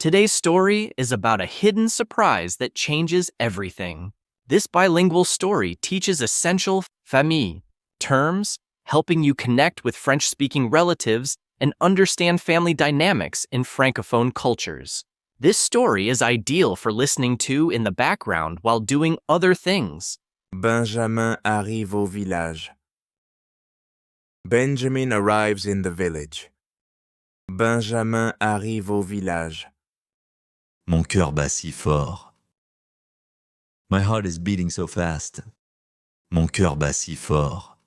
Today's story is about a hidden surprise that changes everything. This bilingual story teaches essential famille terms, helping you connect with French-speaking relatives and understand family dynamics in Francophone cultures. This story is ideal for listening to in the background while doing other things. Benjamin arrive au village. Benjamin arrives in the village. Benjamin arrive au village. Mon cœur bat si fort. My heart is beating so fast. Mon cœur bat si fort.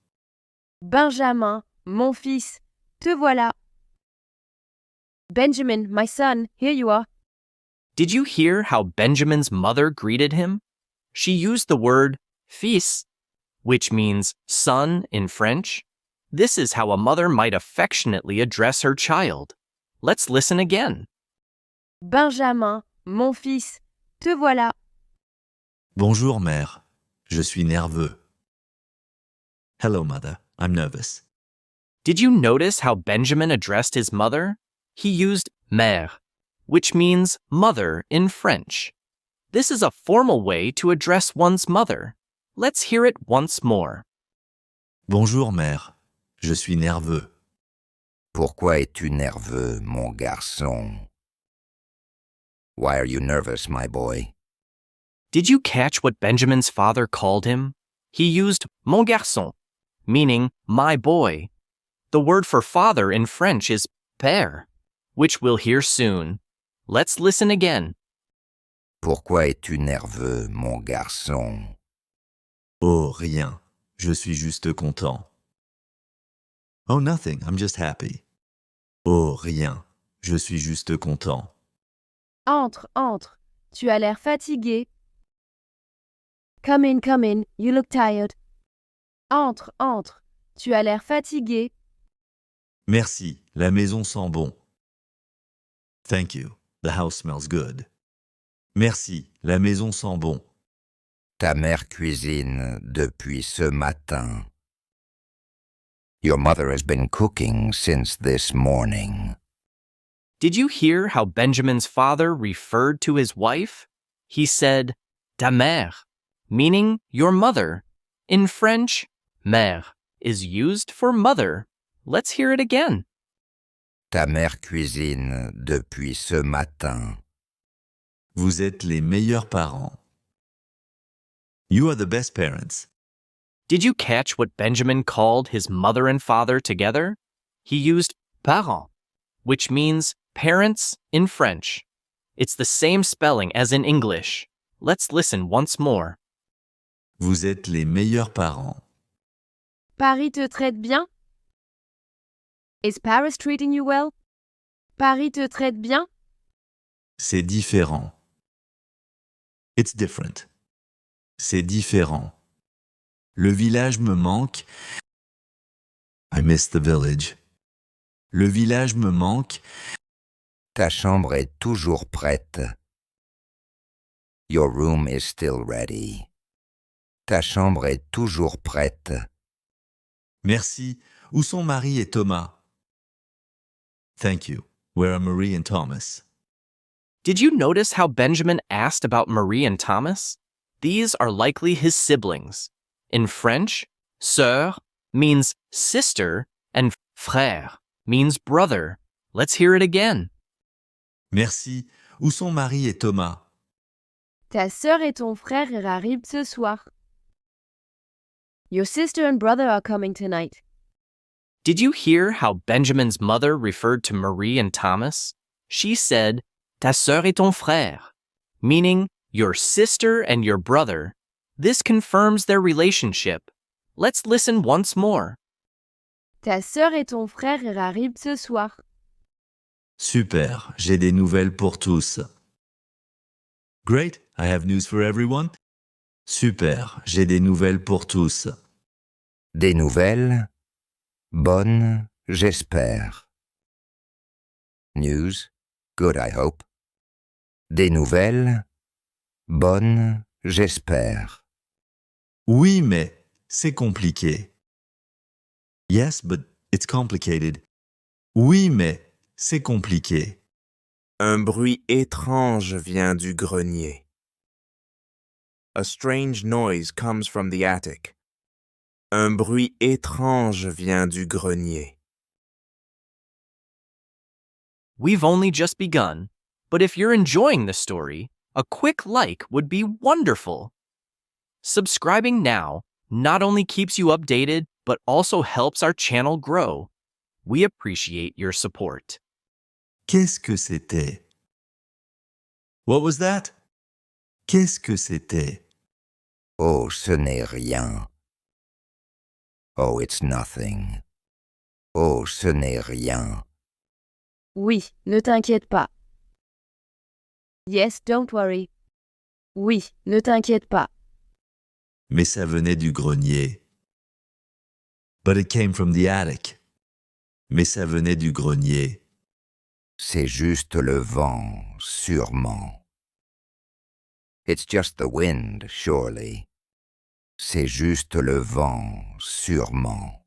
Benjamin, mon fils, te voilà. Benjamin, my son, here you are. Did you hear how Benjamin's mother greeted him? She used the word fils, which means son in French. This is how a mother might affectionately address her child. Let's listen again. Benjamin, mon fils, te voilà. Bonjour, mère. Je suis nerveux. Hello, mother. I'm nervous. Did you notice how Benjamin addressed his mother? He used mère, which means mother in French. This is a formal way to address one's mother. Let's hear it once more. Bonjour, mère. Je suis nerveux. Pourquoi es-tu nerveux, mon garçon? Why are you nervous, my boy? Did you catch what Benjamin's father called him? He used mon garçon, meaning my boy. The word for father in French is père, which we'll hear soon. Let's listen again. Pourquoi es-tu nerveux, mon garçon? Oh, rien. Je suis juste content. Oh, nothing. I'm just happy. Oh, rien. Je suis juste content. Entre, entre. Tu as l'air fatigué. Come in, you look tired. Entre, entre. Tu as l'air fatigué. Merci. La maison sent bon. Thank you. The house smells good. Merci. La maison sent bon. Ta mère cuisine depuis ce matin. Your mother has been cooking since this morning. Did you hear how Benjamin's father referred to his wife? He said, ta mère, meaning your mother. In French, mère is used for mother. Let's hear it again. Ta mère cuisine depuis ce matin. Vous êtes les meilleurs parents. You are the best parents. Did you catch what Benjamin called his mother and father together? He used parents, which means parents in French. It's the same spelling as in English. Let's listen once more. Vous êtes les meilleurs parents. Paris te traite bien? Is Paris treating you well? Paris te traite bien? C'est différent. It's different. C'est différent. Le village me manque. I miss the village. Le village me manque. Ta chambre est toujours prête. Your room is still ready. Ta chambre est toujours prête. Merci. Où sont Marie et Thomas? Thank you. Where are Marie and Thomas? Did you notice how Benjamin asked about Marie and Thomas? These are likely his siblings. In French, sœur means sister and frère means brother. Let's hear it again. Merci. Où sont Marie et Thomas? Ta sœur et ton frère arrivent ce soir. Your sister and brother are coming tonight. Did you hear how Benjamin's mother referred to Marie and Thomas? She said, ta sœur et ton frère, meaning your sister and your brother. This confirms their relationship. Let's listen once more. Ta sœur et ton frère arrivent ce soir. Super. J'ai des nouvelles pour tous. Great. I have news for everyone. Super. J'ai des nouvelles pour tous. Des nouvelles? Bonnes, j'espère. News? Good, I hope. Des nouvelles? Bonnes, j'espère. Oui, mais c'est compliqué. Yes, but it's complicated. Oui, mais c'est compliqué. Un bruit étrange vient du grenier. A strange noise comes from the attic. Un bruit étrange vient du grenier. We've only just begun, but if you're enjoying the story, a quick like would be wonderful. Subscribing now not only keeps you updated, but also helps our channel grow. We appreciate your support. Qu'est-ce que c'était? What was that? Qu'est-ce que c'était? Oh, ce n'est rien. Oh, it's nothing. Oh, ce n'est rien. Oui, ne t'inquiète pas. Yes, don't worry. Oui, ne t'inquiète pas. Mais ça venait du grenier. But it came from the attic. Mais ça venait du grenier. C'est juste le vent, sûrement. It's just the wind, surely. C'est juste le vent, sûrement.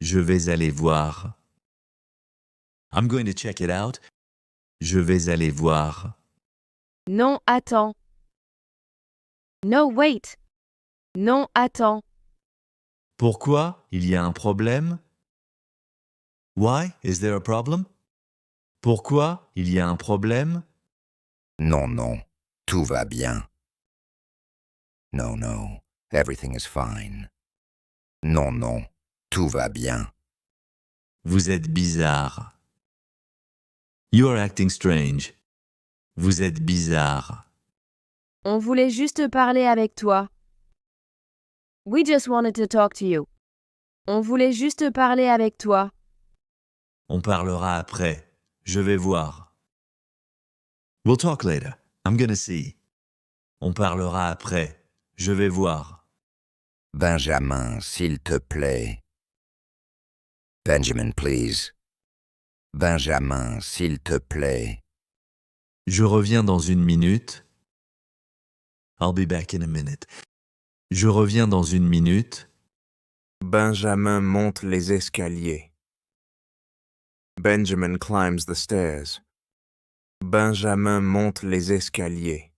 Je vais aller voir. I'm going to check it out. Je vais aller voir. Non, attends. No, wait. Non, attends. Pourquoi? Il y a un problème? Why? Is there a problem? Pourquoi? Il y a un problème? Non, non, tout va bien. No, no, everything is fine. Non, non, tout va bien. Vous êtes bizarre. You are acting strange. Vous êtes bizarre. On voulait juste parler avec toi. We just wanted to talk to you. On voulait juste parler avec toi. On parlera après. Je vais voir. We'll talk later. I'm gonna see. On parlera après. Je vais voir. Benjamin, s'il te plaît. Benjamin, please. Benjamin, s'il te plaît. Je reviens dans une minute. I'll be back in a minute. Je reviens dans une minute. Benjamin monte les escaliers. Benjamin climbs the stairs. Benjamin monte les escaliers.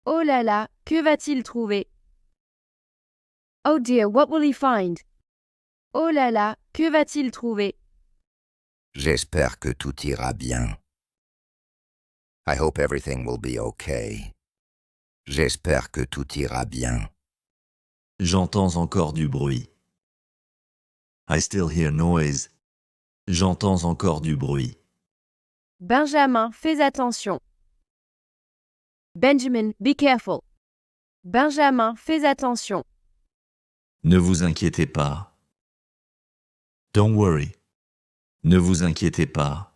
Oh là là, que va-t-il trouver? Oh dear, what will he find? Oh là là, que va-t-il trouver? J'espère que tout ira bien. I hope everything will be okay. J'espère que tout ira bien. J'entends encore du bruit. I still hear noise. J'entends encore du bruit. Benjamin, fais attention. Benjamin, be careful. Benjamin, fais attention. Ne vous inquiétez pas. Don't worry. Ne vous inquiétez pas.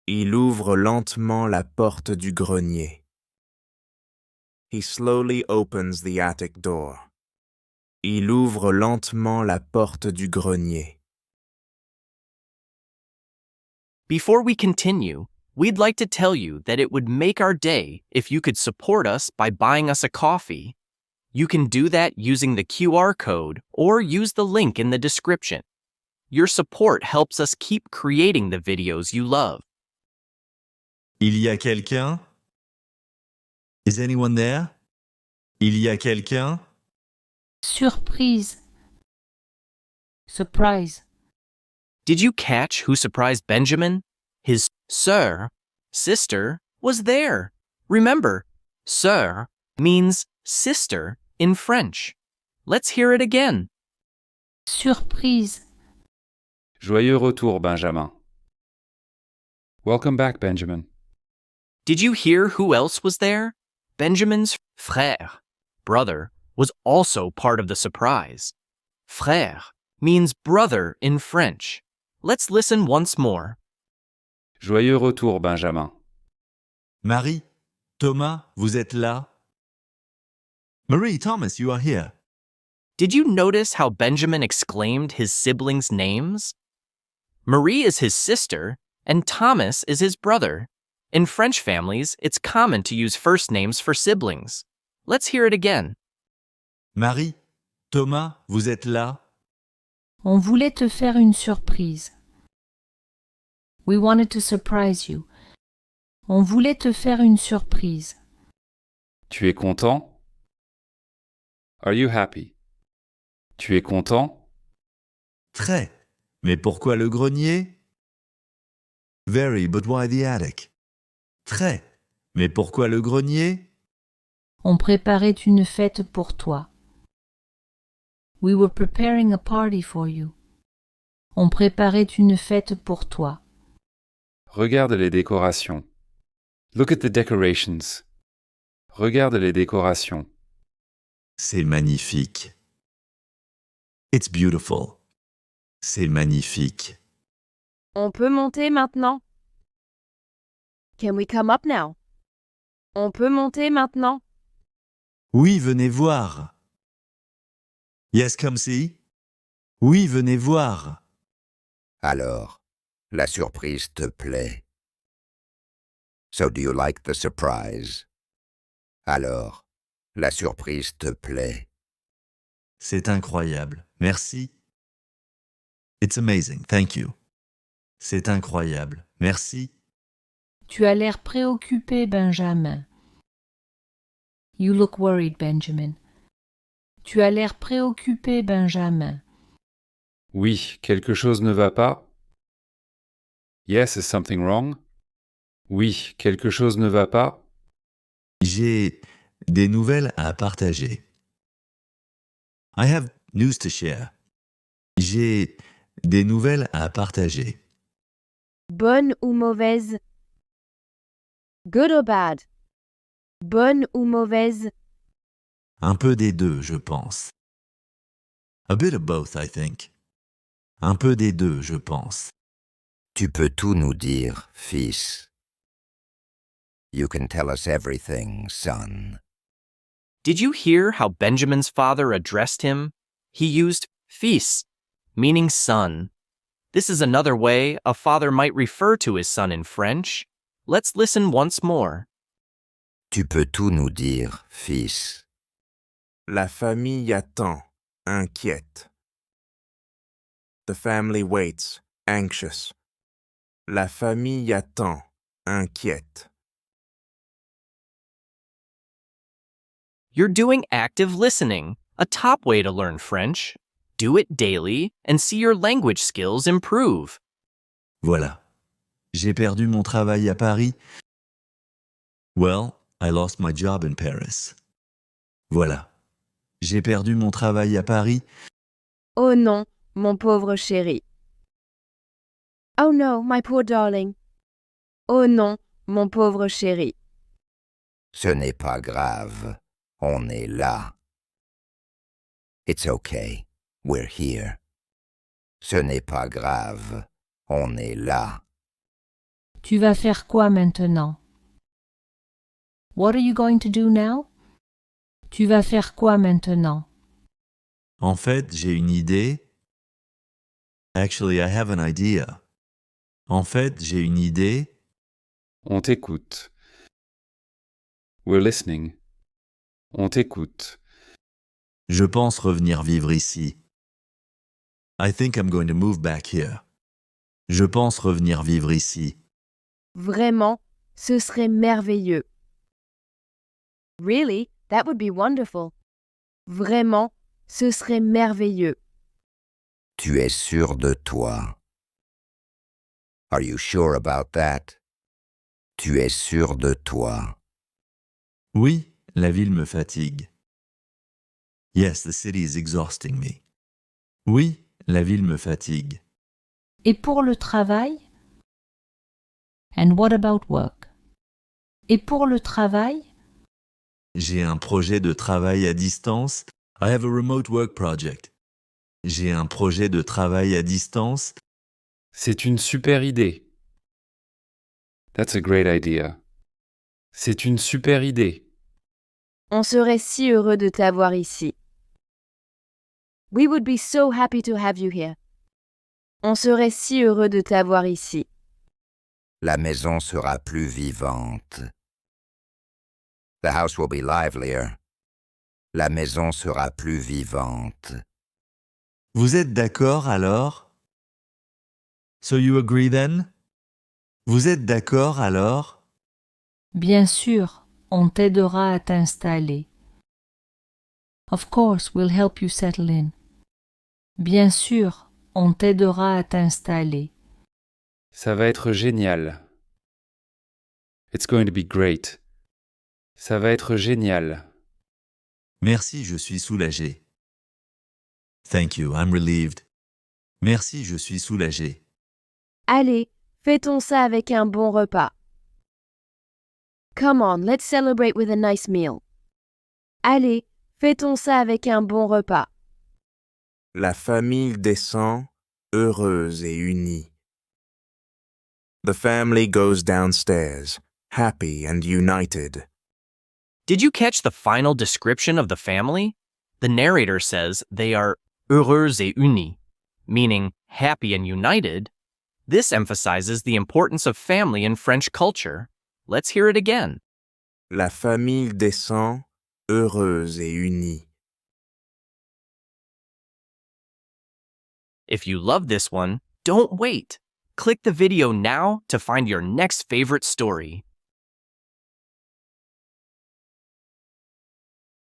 Il ouvre lentement la porte du grenier. He slowly opens the attic door. Il ouvre lentement la porte du grenier. Before we continue, we'd like to tell you that it would make our day if you could support us by buying us a coffee. You can do that using the QR code or use the link in the description. Your support helps us keep creating the videos you love. Il y a quelqu'un? Is anyone there? Il y a quelqu'un? Surprise. Surprise. Did you catch who surprised Benjamin? His sister was there. Remember, sœur means sister in French. Let's hear it again. Surprise. Joyeux retour, Benjamin. Welcome back, Benjamin. Did you hear who else was there? Benjamin's frère, brother, was also part of the surprise. Frère means brother in French. Let's listen once more. Joyeux retour, Benjamin. Marie, Thomas, vous êtes là? Marie, Thomas, you are here. Did you notice how Benjamin exclaimed his siblings' names? Marie is his sister, and Thomas is his brother. In French families, it's common to use first names for siblings. Let's hear it again. Marie, Thomas, vous êtes là? On voulait te faire une surprise. We wanted to surprise you. On voulait te faire une surprise. Tu es content? Are you happy? Tu es content? Très. Mais pourquoi le grenier? Very, but why the attic? Très. Mais pourquoi le grenier? On préparait une fête pour toi. We were preparing a party for you. On préparait une fête pour toi. Regarde les décorations. Look at the decorations. Regarde les décorations. C'est magnifique. It's beautiful. C'est magnifique. On peut monter maintenant? Can we come up now? On peut monter maintenant? Oui, venez voir. Yes, come see. Oui, venez voir. Alors, la surprise te plaît. So do you like the surprise? Alors, la surprise te plaît. C'est incroyable. Merci. It's amazing. Thank you. C'est incroyable. Merci. Tu as l'air préoccupé, Benjamin. You look worried, Benjamin. Tu as l'air préoccupé, Benjamin. Oui, quelque chose ne va pas? Yes, is something wrong? Oui, quelque chose ne va pas? J'ai des nouvelles à partager. I have news to share. J'ai des nouvelles à partager. Bonne ou mauvaise? Good or bad? Bonne ou mauvaise? Un peu des deux, je pense. A bit of both, I think. Un peu des deux, je pense. Tu peux tout nous dire, fils. You can tell us everything, son. Did you hear how Benjamin's father addressed him? He used fils, meaning son. This is another way a father might refer to his son in French. Let's listen once more. Tu peux tout nous dire, fils. La famille attend, inquiète. The family waits, anxious. La famille attend, inquiète. You're doing active listening, a top way to learn French. Do it daily and see your language skills improve. Voilà. J'ai perdu mon travail à Paris. Well, I lost my job in Paris. Voilà. J'ai perdu mon travail à Paris. Oh non, mon pauvre chéri. Oh no, my poor darling. Oh non, mon pauvre chéri. Ce n'est pas grave. On est là. It's okay. We're here. Ce n'est pas grave. On est là. Tu vas faire quoi maintenant? What are you going to do now? Tu vas faire quoi maintenant? En fait, j'ai une idée. Actually, I have an idea. En fait, j'ai une idée. On t'écoute. We're listening. On t'écoute. Je pense revenir vivre ici. I think I'm going to move back here. Je pense revenir vivre ici. Vraiment, ce serait merveilleux. Really, that would be wonderful. Vraiment, ce serait merveilleux. Tu es sûr de toi. Are you sure about that? Tu es sûr de toi. Oui, la ville me fatigue. Yes, the city is exhausting me. Oui, la ville me fatigue. Et pour le travail? And what about work? Et pour le travail? J'ai un projet de travail à distance. I have a remote work project. J'ai un projet de travail à distance. C'est une super idée. That's a great idea. C'est une super idée. On serait si heureux de t'avoir ici. We would be so happy to have you here. On serait si heureux de t'avoir ici. La maison sera plus vivante. The house will be livelier. La maison sera plus vivante. Vous êtes d'accord alors? So you agree then? Vous êtes d'accord alors? Bien sûr, on t'aidera à t'installer. Of course, we'll help you settle in. Bien sûr, on t'aidera à t'installer. Ça va être génial. It's going to be great. Ça va être génial. Merci, je suis soulagé. Thank you, I'm relieved. Merci, je suis soulagé. Allez, fêtons ça avec un bon repas. Come on, let's celebrate with a nice meal. Allez, fêtons ça avec un bon repas. La famille descend, heureuse et unie. The family goes downstairs, happy and united. Did you catch the final description of the family? The narrator says they are heureux et unis, meaning happy and united. This emphasizes the importance of family in French culture. Let's hear it again. La famille descend, heureuse et unie. If you love this one, don't wait. Click the video now to find your next favorite story.